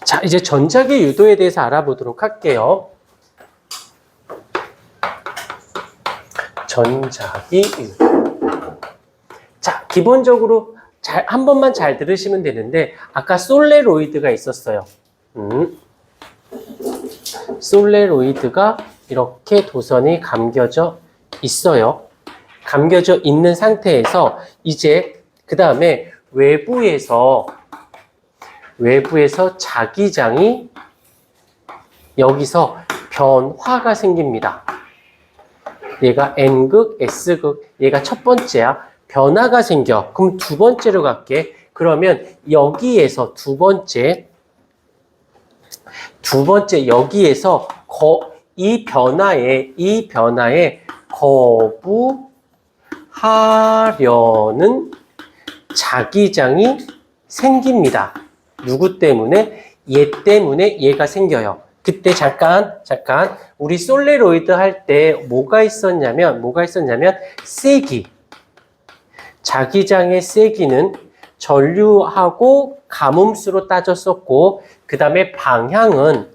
자, 이제 전자기 유도에 대해서 알아보도록 할게요. 전자기 유도. 자, 기본적으로 한 번만 잘 들으시면 되는데, 아까 솔레로이드가 있었어요. 솔레로이드가 이렇게 도선이 감겨져 있어요. 감겨져 있는 상태에서 이제 그 다음에 외부에서 자기장이 여기서 변화가 생깁니다. 얘가 N극, S극, 얘가 첫 번째야. 변화가 생겨. 그럼 두 번째로 갈게. 그러면 여기에서 두 번째 여기에서 이 변화에 거부하려는 자기장이 생깁니다. 누구 때문에? 얘 때문에 얘가 생겨요. 그때 잠깐 우리 솔레로이드 할 때 뭐가 있었냐면 세기. 자기장의 세기는 전류하고 가뭄수로 따졌었고, 그 다음에 방향은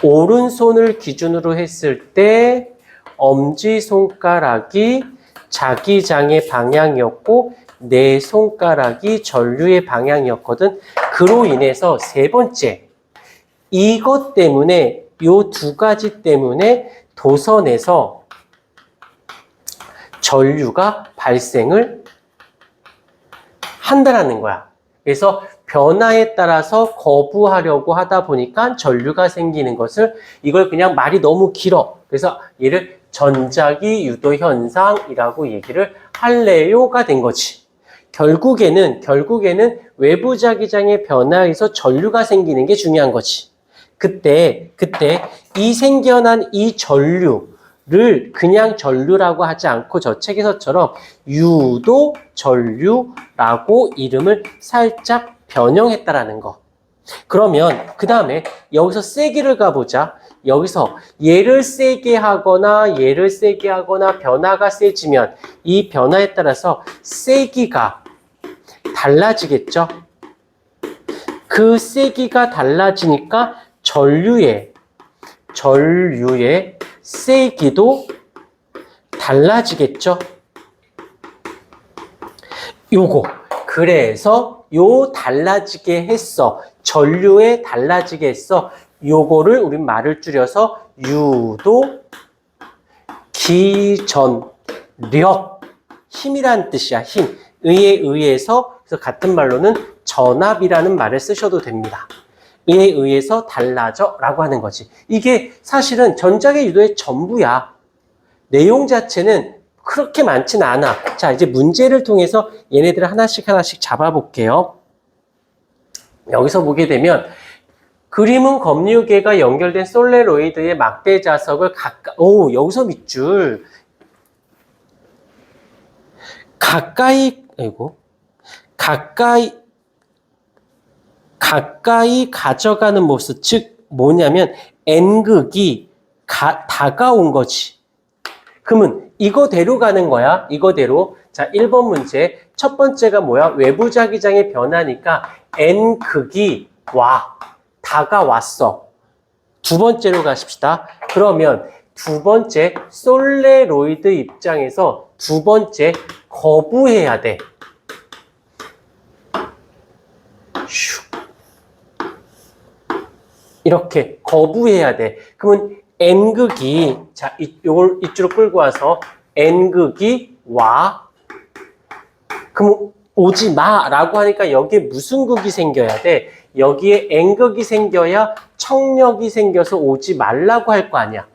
오른손을 기준으로 했을 때 엄지손가락이 자기장의 방향이었고 내 손가락이 전류의 방향이었거든. 그로 인해서 세 번째, 이것 때문에, 요 두 가지 때문에 도선에서 전류가 발생을 한다라는 거야. 그래서 변화에 따라서 거부하려고 하다 보니까 전류가 생기는 것을, 이걸 그냥 말이 너무 길어. 그래서 얘를 전자기 유도 현상이라고 얘기를 할래요가 된 거지. 결국에는 외부 자기장의 변화에서 전류가 생기는 게 중요한 거지. 그때 이 생겨난 이 전류를 그냥 전류라고 하지 않고 저 책에서처럼 유도 전류라고 이름을 살짝 변형했다라는 거. 그러면 그 다음에 여기서 세기를 가보자. 여기서 얘를 세게 하거나 변화가 세지면 이 변화에 따라서 세기가 달라지겠죠. 그 세기가 달라지니까 전류의 세기도 달라지겠죠. 요거. 그래서 요 달라지게 했어. 전류에 달라지게 했어. 요거를 우리 말을 줄여서 유도 기전력, 힘이란 뜻이야. 힘. 의에 의해서, 그래서 같은 말로는 전압이라는 말을 쓰셔도 됩니다. 의에 의해서 달라져 라고 하는 거지. 이게 사실은 전자기 유도의 전부야. 내용 자체는 그렇게 많지는 않아. 자, 이제 문제를 통해서 얘네들을 하나씩 잡아볼게요. 여기서 보게 되면 그림은 검유계가 연결된 솔레로이드의 막대 자석을 여기서 밑줄. 가까이 가져가는 모습. 즉, 뭐냐면, N극이 다가온 거지. 그러면 이거대로 가는 거야. 이거대로. 자, 1번 문제. 첫 번째가 뭐야? 외부 자기장의 변화니까 N극이 다가왔어. 두 번째로 가십시다. 그러면 두 번째 솔레로이드 입장에서 두 번째 거부해야 돼. 이렇게 거부해야 돼. 그러면 N극이, 자, 요걸 이쪽으로 끌고 와서 N극이 그럼 오지 마라고 하니까 여기에 무슨 극이 생겨야 돼? 여기에 N극이 생겨야 청력이 생겨서 오지 말라고 할 거 아니야.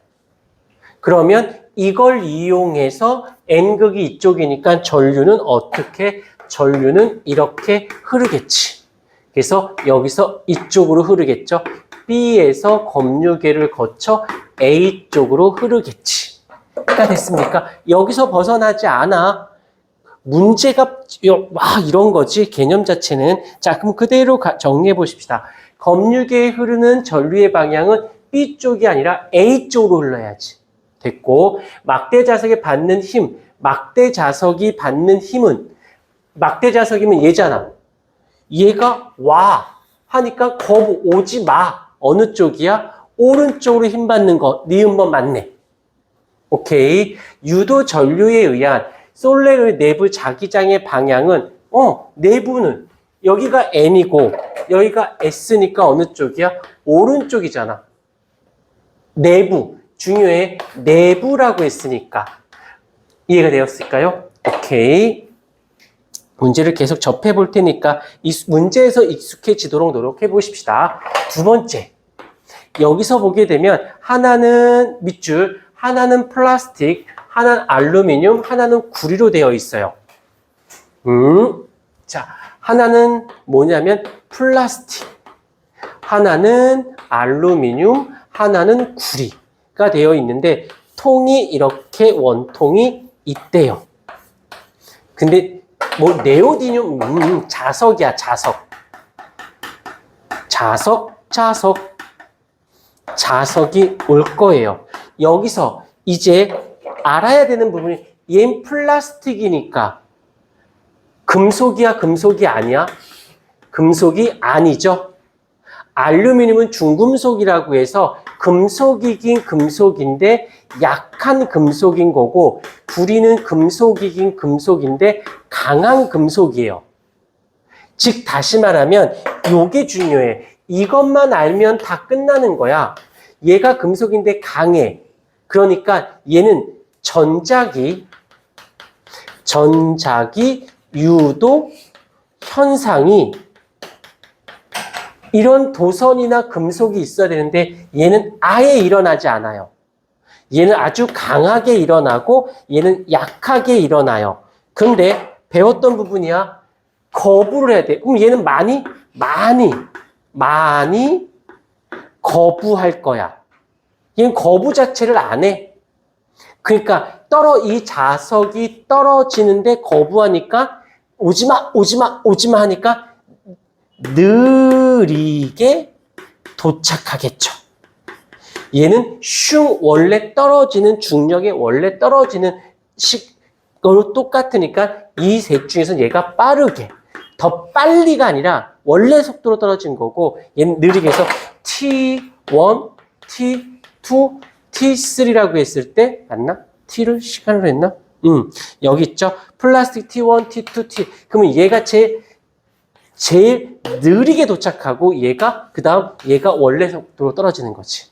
그러면 이걸 이용해서 N극이 이쪽이니까 전류는 전류는 이렇게 흐르겠지. 그래서 여기서 이쪽으로 흐르겠죠. B에서 검유계를 거쳐 A 쪽으로 흐르겠지. 가 됐습니까? 여기서 벗어나지 않아. 문제가 이런 거지. 개념 자체는. 자, 그럼 그대로 정리해 보십시다. 검유계에 흐르는 전류의 방향은 B 쪽이 아니라 A 쪽으로 흘러야지. 됐고, 막대 자석이 받는 힘, 막대 자석이 받는 힘은, 막대 자석이면 얘잖아. 얘가 와 하니까 거부 오지 마. 어느 쪽이야? 오른쪽으로 힘 받는 거. 니은번 맞네. 오케이. 유도 전류에 의한 솔레로의 내부 자기장의 방향은 내부는 여기가 N이고 여기가 S니까 어느 쪽이야? 오른쪽이잖아. 내부. 중요해. 내부라고 했으니까. 이해가 되었을까요? 오케이. 문제를 계속 접해 볼 테니까 이 문제에서 익숙해지도록 노력해 보십시다. 두 번째. 여기서 보게 되면 하나는 밑줄, 하나는 플라스틱, 하나는 알루미늄, 하나는 구리로 되어 있어요. 자, 하나는 뭐냐면 플라스틱, 하나는 알루미늄, 하나는 구리가 되어 있는데 통이 이렇게 원통이 있대요. 근데 뭐 네오디듐 자석이야, 자석. 자석이 올 거예요. 여기서 이제 알아야 되는 부분이 얘는 플라스틱이니까 금속이야, 금속이 아니야? 금속이 아니죠. 알루미늄은 중금속이라고 해서 금속이긴 금속인데 약한 금속인 거고 구리는 금속이긴 금속인데 강한 금속이에요. 즉 다시 말하면 요게 중요해. 이것만 알면 다 끝나는 거야. 얘가 금속인데 강해. 그러니까 얘는 전자기 유도 현상이 이런 도선이나 금속이 있어야 되는데 얘는 아예 일어나지 않아요. 얘는 아주 강하게 일어나고 얘는 약하게 일어나요. 근데 배웠던 부분이야. 거부를 해야 돼. 그럼 얘는 많이 거부할 거야. 얘는 거부 자체를 안 해. 그러니까 이 자석이 떨어지는데 거부하니까 오지마 하니까 느리게 도착하겠죠. 얘는 원래 떨어지는 중력에 원래 떨어지는 식으로 똑같으니까 이 셋 중에서 얘가 빠르게 더 빨리가 아니라 원래 속도로 떨어진 거고 얘는 느리게 해서 T1, T2, T3라고 했을 때 맞나? T를 시간으로 했나? 여기 있죠. 플라스틱 T1, T2, T. 그러면 얘가 제일 느리게 도착하고 그 다음 얘가 원래 속도로 떨어지는 거지.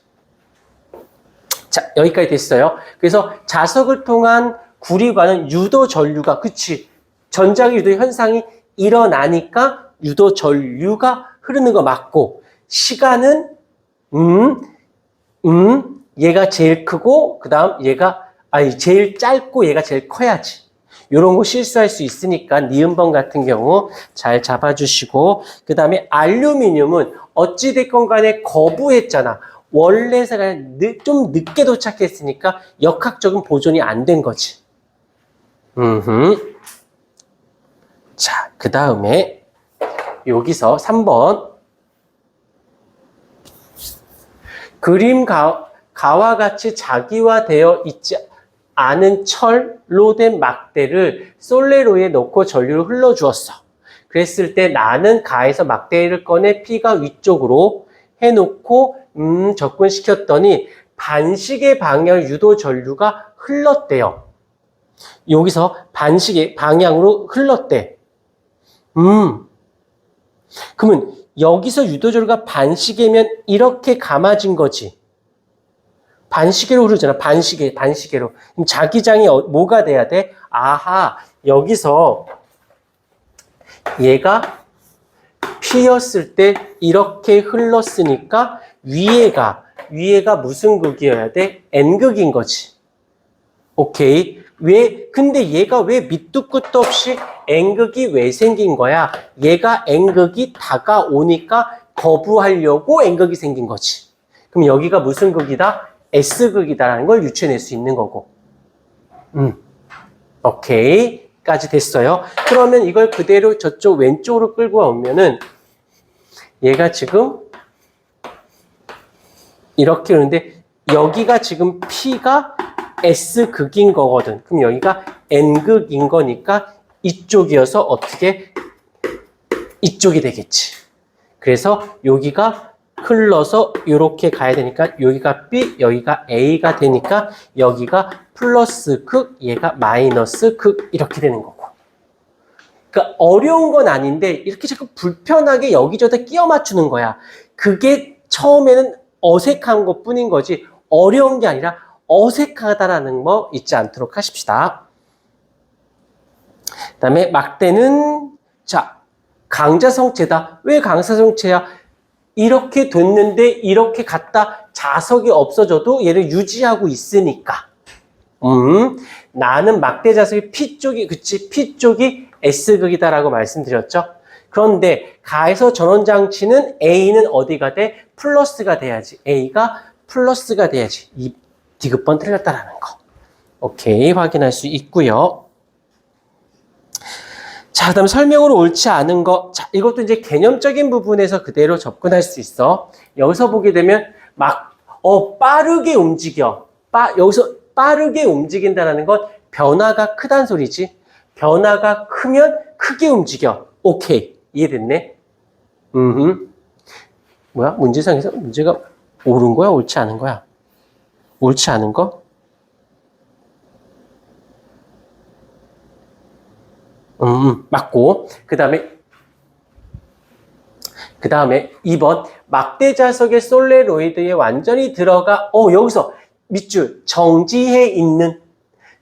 자, 여기까지 됐어요. 그래서 자석을 통한 구리관은 유도 전류가, 그치. 전자기 유도 현상이 일어나니까 유도 전류가 흐르는 거 맞고, 시간은, 얘가 제일 크고, 그 다음 제일 짧고 얘가 제일 커야지. 요런 거 실수할 수 있으니까 니은번 같은 경우 잘 잡아주시고, 그 다음에 알루미늄은 어찌됐건 간에 거부했잖아. 원래서 좀 늦게 도착했으니까 역학적인 보존이 안 된 거지. 자, 그 다음에 여기서 3번. 그림 가와 같이 자기화되어 있지 않은 철로 된 막대를 솔레로에 넣고 전류를 흘러주었어. 그랬을 때 나는 가에서 막대를 꺼내 P가 위쪽으로 해놓고 접근시켰더니 반시계 방향 유도 전류가 흘렀대요. 여기서 반시계 방향으로 흘렀대. 그러면 여기서 유도 전류가 반시계면 이렇게 감아진 거지. 반시계로 흐르잖아. 반시계로. 그럼 자기장이 뭐가 돼야 돼? 아하, 여기서 얘가 P였을 때 이렇게 흘렀으니까 위에가 무슨 극이어야 돼? N극인 거지. 오케이. 근데 얘가 왜 밑도 끝도 없이 N극이 왜 생긴 거야? 얘가 N극이 다가오니까 거부하려고 N극이 생긴 거지. 그럼 여기가 무슨 극이다? S극이다라는 걸 유추해낼 수 있는 거고. 오케이. 까지 됐어요. 그러면 이걸 그대로 저쪽 왼쪽으로 끌고 오면은 얘가 지금 이렇게 오는데 여기가 지금 P가 S극인 거거든. 그럼 여기가 N극인 거니까 이쪽이어서 어떻게 이쪽이 되겠지. 그래서 여기가 흘러서 이렇게 가야 되니까 여기가 B, 여기가 A가 되니까 여기가 플러스 극, 얘가 마이너스 극 이렇게 되는 거고. 그러니까 어려운 건 아닌데 이렇게 자꾸 불편하게 여기저기 끼워 맞추는 거야. 그게 처음에는 어색한 것뿐인 거지 어려운 게 아니라 어색하다라는 거 잊지 않도록 하십시다. 그다음에 막대는 자 강자성체다. 왜 강자성체야? 이렇게 됐는데 이렇게 갔다 자석이 없어져도 얘를 유지하고 있으니까. 나는 막대 자석이 P쪽이 그치 P쪽이 S극이다라고 말씀드렸죠. 그런데 가에서 전원장치는 A는 어디가 돼? 플러스가 돼야지. A가 플러스가 돼야지. 이 디귿번 틀렸다라는 거. 오케이 확인할 수 있고요. 자, 그다음 설명으로 옳지 않은 거. 자, 이것도 이제 개념적인 부분에서 그대로 접근할 수 있어. 여기서 보게 되면 빠르게 움직여. 여기서 빠르게 움직인다는 건 변화가 크단 소리지. 변화가 크면 크게 움직여. 오케이. 이해됐네? 뭐야? 문제상에서 문제가 옳은 거야? 옳지 않은 거야? 옳지 않은 거? 맞고. 그 다음에 2번. 막대자석의 솔레로이드에 완전히 들어가, 여기서 밑줄, 정지해 있는.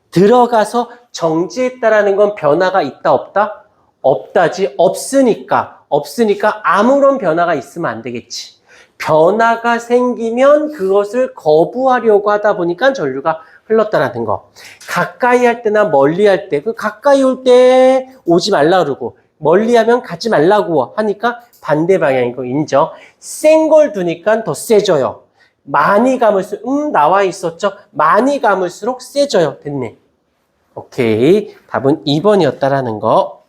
들어가서 정지했다라는 건 변화가 있다, 없다? 없다지. 없으니까 아무런 변화가 있으면 안 되겠지. 변화가 생기면 그것을 거부하려고 하다 보니까 전류가 흘렀다라는 거. 가까이 할 때나 멀리 할 때, 가까이 올 때 오지 말라 그러고, 멀리 하면 가지 말라고 하니까 반대 방향인 거 인정. 센 걸 두니까 더 세져요. 많이 감을수록, 나와 있었죠? 많이 감을수록 세져요. 됐네. 오케이. 답은 2번이었다라는 거.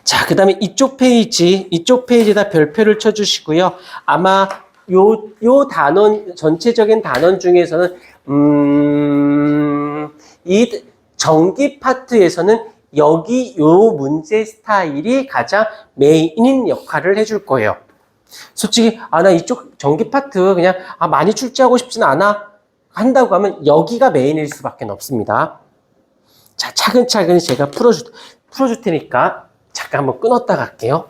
자, 그 다음에 이쪽 페이지에다 별표를 쳐주시고요. 아마 요 단원, 전체적인 단원 중에서는, 이 전기 파트에서는 여기 요 문제 스타일이 가장 메인인 역할을 해줄 거예요. 솔직히, 나 이쪽 전기 파트 그냥, 많이 출제하고 싶진 않아. 한다고 하면 여기가 메인일 수밖에 없습니다. 자, 차근차근 제가 풀어줄 테니까 잠깐 한번 끊었다 갈게요.